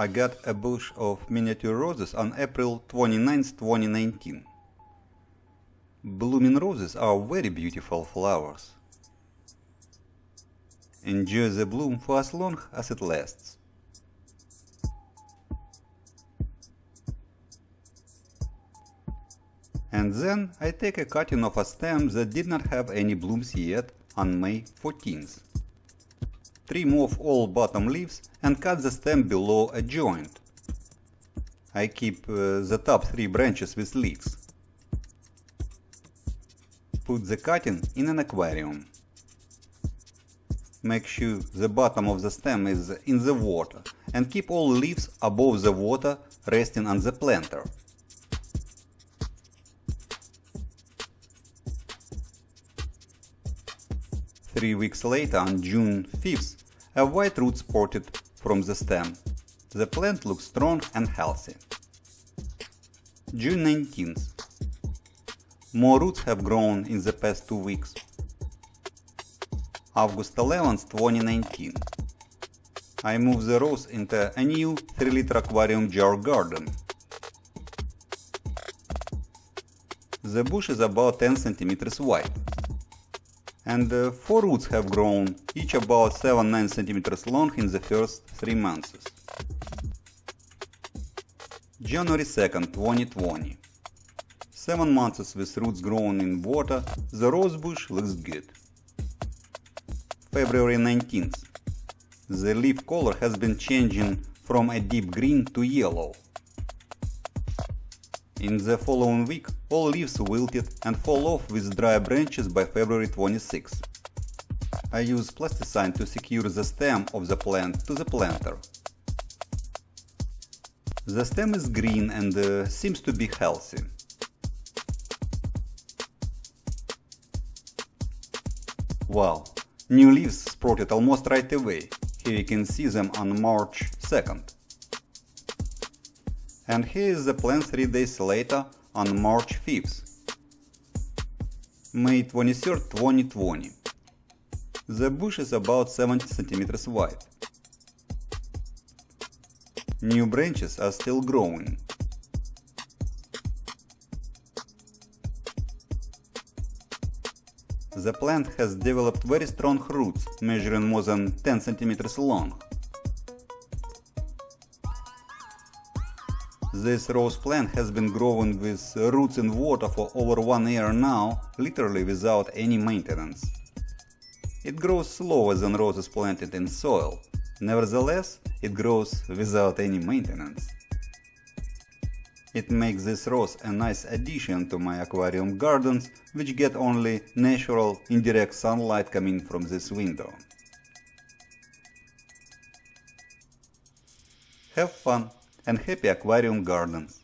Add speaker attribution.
Speaker 1: I got a bush of miniature roses on April 29, 2019. Blooming roses are very beautiful flowers. Enjoy the bloom for as long as it lasts. And then I take a cutting of a stem that did not have any blooms yet on May 14th. Trim off all bottom leaves and cut the stem below a joint. I keep the top 3 branches with leaves. Put the cutting in an aquarium. Make sure the bottom of the stem is in the water and keep all leaves above the water resting on the planter. Three weeks later, on June 5th, a white root sprouted from the stem. The plant looks strong and healthy. June 19th. More roots have grown in the past 2 weeks. August 11th, 2019. I moved the rose into a new 3-liter aquarium jar garden. The bush is about 10 cm wide. And 4 roots have grown, each about 7-9 cm long in the first 3 months. January 2nd, 2020. 7 months with roots grown in water, the rose bush looks good. February 19th. The leaf color has been changing from a deep green to yellow. In the following week, all leaves wilted and fall off with dry branches by February 26. I use plasticine to secure the stem of the plant to the planter. The stem is green and seems to be healthy. Wow, new leaves sprouted almost right away. Here you can see them on March 2nd. And here is the plant 3 days later on March 5th. May 23rd, 2020. The bush is about 70 cm wide. New branches are still growing. The plant has developed very strong roots, measuring more than 10 cm long. This rose plant has been growing with roots in water for over 1 year now, literally without any maintenance. It grows slower than roses planted in soil. Nevertheless, it grows without any maintenance. It makes this rose a nice addition to my aquarium gardens, which get only natural, indirect sunlight coming from this window. Have fun and happy aquarium gardens!